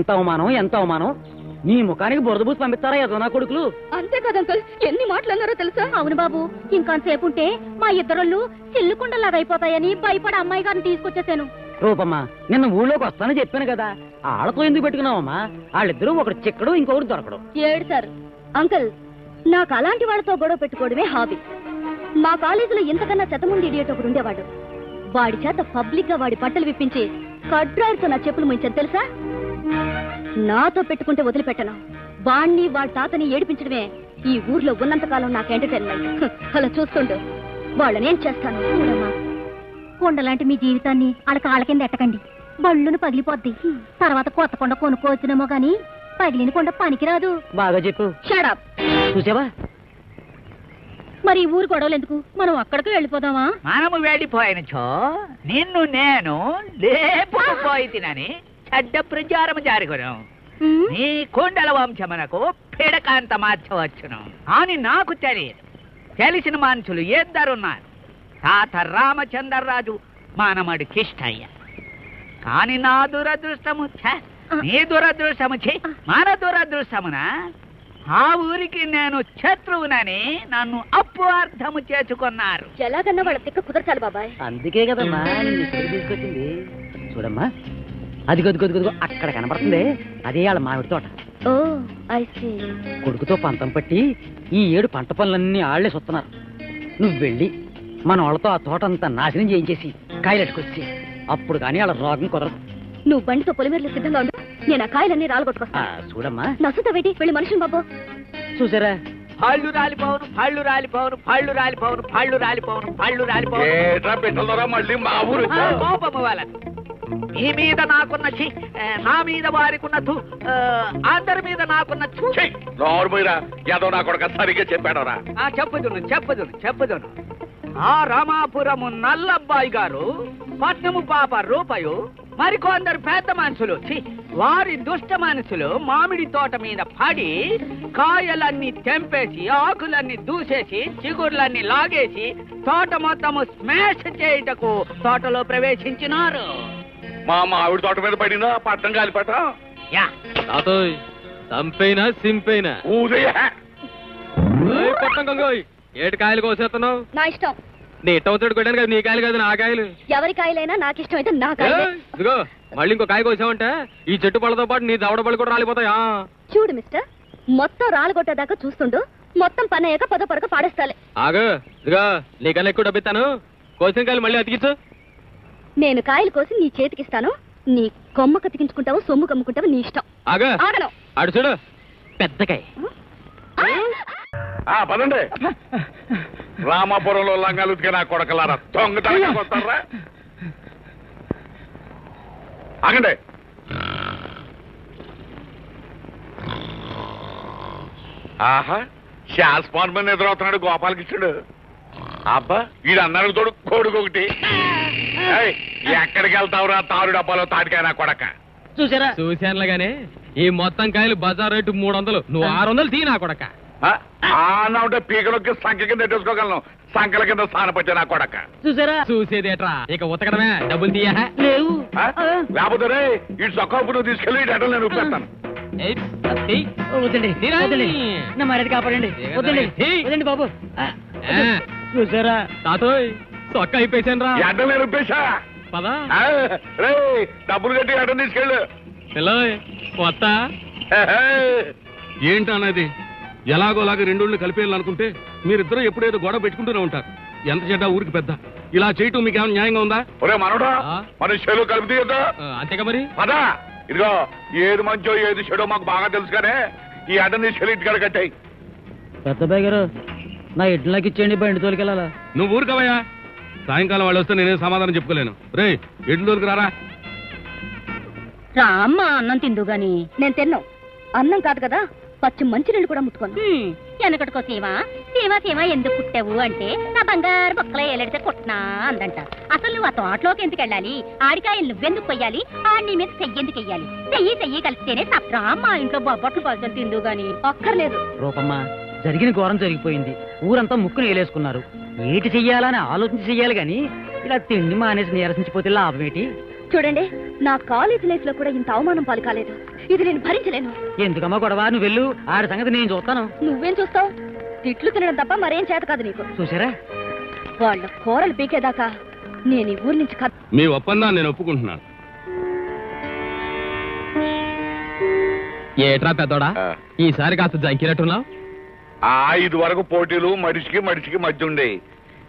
ఎంత అవమానం ఎంత అవమానం. నీ ముఖానికి బురద పూసి పంపిస్తారా ఏదో నా కొడుకులు. అంతే కదా అంకుల్, ఎన్ని మాటలన్నారో తెలుసా? అవును బాబు, ఇంకాసేపు ఉంటే మా ఇద్దరు చిల్లుకుండలాగా అయిపోతాయని భయపడి అమ్మాయి గారిని తీసుకొచ్చేసాను. రూపమ్మా, నిన్న ఊళ్ళోకి వస్తానని చెప్పాను కదా, ఆళ్ళతో ఎందుకు పెట్టుకున్నావమ్మా? వాళ్ళిద్దరూ ఒకటి చిక్కడు ఇంకొకటి దొరకడు. ఏడు సార్ అంకుల్, నాకు అలాంటి వాళ్ళతో గొడవ పెట్టుకోవడమే హాబీ. మా కాలేజీలో ఇంతకన్నా శతముండి ఇడియట్ ఒకడు ఉండేవాడు. వాడి చేత పబ్లిక్ గా వాడి బట్టలు విప్పించి కడ్రాయితో నా చెప్పులు ముంచాను తెలుసా. నాతో పెట్టుకుంటే వదిలిపెట్టను. వాణ్ణి వాడి తాతని ఏడిపించడమే ఈ ఊర్లో ఉన్నంతకాలం నాకు ఎంటర్టైన్మెంట్. అలా చూస్తుంటూ వాళ్ళనేం చేస్తాను చూడమ్మా. కొండలాంటి మీ జీవితాన్ని వాళ్ళ కాళ్ళ కింద ఎట్టకండి, బళ్ళును పగిలిపోద్ది. తర్వాత కొత్త కొండ కొనుక్కోవచ్చునేమో గాని పగిలిన కొండ పనికిరాదు. బాగా చెప్పు. షడప్. చూసావా? మరి ఈ ఊరు గొడవలు ఎందుకు, మనం అక్కడికి వెళ్ళిపోదామా? మనము వెళ్ళిపోయినచో నిన్ను నేను లేపుకుపోయి తినని చెడ్డ ప్రచారం జరుగును. నీ కొండల వంశమునకు పిడకాంత మార్చవచ్చును అని నాకు తెలియదు. తెలిసిన మనుషులు ఇద్దరున్నారు, తాత రామచంద్రరాజు, మానమడు కిష్టయ్య. కాని నా దురదృష్టము నీ దురదృష్టము మన దురదృష్టమున ఆ ఊరికి నేను శత్రువునని నన్ను అర్థము చేసుకున్నారు. ఎలాగన్నా వాళ్ళ తిక్క కుదరచాలి బాబాయ్. అందుకే కదమ్మా నిన్ను ఇక్కడికి తీసుకొచ్చింది. చూడమ్మా, అది గొద్దు అక్కడ కనబడుతుంది, అదే వాళ్ళ మామిడి తోట. ఓ ఐ సీ. కొడుకుతో పంతం పట్టి ఈ ఏడు పంట పనులన్నీ ఆళ్లే సొస్తున్నారు. నువ్వు వెళ్ళి మన వాళ్ళతో ఆ తోట అంతా నాశనం చేయించేసి కాయలెట్టుకొచ్చి అప్పుడు కానీ వాళ్ళ రోగం కుదరదు. నువ్వు బండితో పొలిమేరలు సిద్ధంగా ఉండు, నేను ఆ కాయలన్నీ రాలగొట్టుకొస్తా. చూడమ్మా, నసుత వేటి వెళ్ళి మనుషులు బాబు. చూసారా? పళ్ళు రాలిపోవును, పళ్ళు రాలిపోవును, పళ్ళు రాలిపోవును, పళ్ళు రాలిపోవును, పళ్ళు రాలిపోవును. మళ్ళీ మా ఊరు కోపము వాళ్ళకు. మీ మీద నాకున్న నా మీద వారికున్న అందరి మీద నాకున్న నోరుమీరా ఏదో నా కొడుకు సరిగ్గా చెప్పాడరా. చెప్పుదును. ఆ రామాపురము నల్లబ్బాయి గారు, పట్నము పాప రూపాయు, మరికొందరు పెద్ద మనుషులు, వారి దుష్ట మనుషులు మామిడి తోట మీద పడి కాయలన్నీ తెంపేసి, ఆకులన్నీ దూసేసి, చిగుర్లన్నీ లాగేసి తోట మొత్తము స్మాష్ చేయుటకు తోటలో ప్రవేశించినారు. మా మామిడి తోట మీద పడినా పట్టం కాలిపట. చంపైనా సింపైనా ఏడు కాయలు కోసేస్తున్నావు? నా ఇష్టం. నీ ఇష్టం వచ్చాడు కొట్టాను కదా, నీ కాయలు కాదు నా కాయలు. ఎవరి కాయలైనా నాకు ఇష్టం అయితే నా కాయలే. ఇదిగో మళ్ళీ ఇంకో కాయ కోసావంటే ఈ చెట్టు పళ్ళతో పాటు నీ దవడ పళ్ళు కూడా రాలిపోతాయా? చూడు మిస్టర్, మొత్తం రాలగొట్టేదాకా చూస్తుండు, మొత్తం పని అయ్యాక పొరక పాడేస్తాలే. ఆగు, ఇదిగో నీకన్నా ఎక్కువ డబ్బిస్తాను, కోసిన కాయలు మళ్ళీ అతికించు. నేను కాయలు కోసి నీ చేతికిస్తాను, నీ కొమ్మ కతికించుకుంటావు, సొమ్ము కమ్ముకుంటావు, నీ ఇష్టం. ఆగను అడు చూడు పెద్దకాయ. పదండి. రామాపురంలో లంగాలు ఉతికే నా కొడకలారా, దొంగతనంగా వస్తారా? ఆగండి. ఆహా, శాస్పాన్ మీద ఎదురవుతున్నాడు గోపాలకృష్ణుడు. అబ్బా, వీడు అన్నాడు తోడు కొడుకు ఒకటి. ఎక్కడికి వెళ్తావురా తారు డబ్బాలో తాటికాయ నా కొడక. చూసారా? చూశానులే గానీ ఈ మొత్తం కాయలు బజార్ రేటు 300, నువ్వు 600 తీ నా కొడక. ఉంటే పీకలకి సంఖ్య కింద ఎట్టేసుకోగలను, సంఖ్యల కింద స్థానపచ్చే నా కొడక. చూసారా? చూసేదేట్రా, ఇక ఉతకడమే, డబ్బులు తీయ లేవు. లేకపోతే ఇటు చొక్కాపు నువ్వు తీసుకెళ్ళి ఇటు ఎటలు నేను ఉప్పేస్తాను. నా మర్యాద కాపాడండి. వద్దండి బాబు. చూసారా? తాతోయ్ చొక్క అయిపోయాను రా. ఎడ్డ నేను ఉప్పేసా. పదా రే, డబ్బులు కట్టి ఎటలు తీసుకెళ్ళు. కొత్త ఏంటన్నది? ఎలాగోలాగా రెండోళ్ళు కలిపేయాలనుకుంటే మీరిద్దరూ ఎప్పుడేదో గొడవ పెట్టుకుంటూనే ఉంటారు. ఎంత చెడ్డ ఊరికి పెద్ద. ఇలా చేయటం మీకు ఏమైనా న్యాయంగా ఉందా? ఒరే మనోడా, మన చెడు కలిపి అంతేగా మరి. పదా, ఇదిగో ఏది మంచో ఏది చెడో మాకు బాగా తెలుసు కానీ ఈ అడ్డని చెల్లి ఇంటికాడ కట్టాయి. పెద్దబాయ్ గారు, నా ఇడ్లకి ఇచ్చేయండి, బండి తోలికెళ్ళాలా. నువ్వు ఊరుకోవయ్యా, సాయంకాలం వాళ్ళు వస్తే నేనేం సమాధానం చెప్పుకోలేను. రే, ఎడ్లు తోలికి రారా. రామ్మా, అన్నం తిందు గాని. నేను తిన్నావు, అన్నం కాదు కదా, పచ్చి మంచినీళ్ళు కూడా ముట్టుకోను. వెనకటికో సీమ ఎందుకు పుట్టావు అంటే నా బంగారు బొక్కలో ఏలడితే కొట్టినా అందంట. అసలు నువ్వు ఆ తోటలోకి ఎందుకు వెళ్ళాలి, ఆడికాయలు నువ్వెందుకు కొయ్యాలి, ఆడి మీద చెయ్యెందుకు వెయ్యాలి, చెయ్యి కలిస్తేనే తప్పరా మా ఇంట్లో బొబ్బట్లు పలుచని తిందు గాని. అక్కర్లేదు రూపమ్మ, జరిగిన ఘోరం జరిగిపోయింది. ఊరంతా ముక్కును ఏలేసుకున్నారు. ఏటి చెయ్యాలని ఆలోచించి చెయ్యాలి గాని ఇలా తిండి మానేసి నీరసించిపోతే లాభం ఏంటి? చూడండి, నా కాలేజ్ లైఫ్ లో కూడా ఇంత అవమానం పాలు కాలేదు. ఇది నేను భరించలేను. ఎందుకమ్మా గొడవ? నువ్వు వెళ్ళు, ఆడి సంగతి నేను చూస్తాను. నువ్వేం చూస్తావు? తిట్లు తినడం తప్ప మరేం చేత కాదు నీకు. చూసారా, వాళ్ళ కూరలు పీకేదాకా నేను ఈ ఊరి నుంచి మీ ఒప్పందాన్ని నేను ఒప్పుకుంటున్నాను. ఏట్రా పెద్దోడా, ఈసారి కాస్త జంకినట్టున్నావు. ఇది వరకు పోటీలు మడిచికి మడిచికి మధ్య ఉండే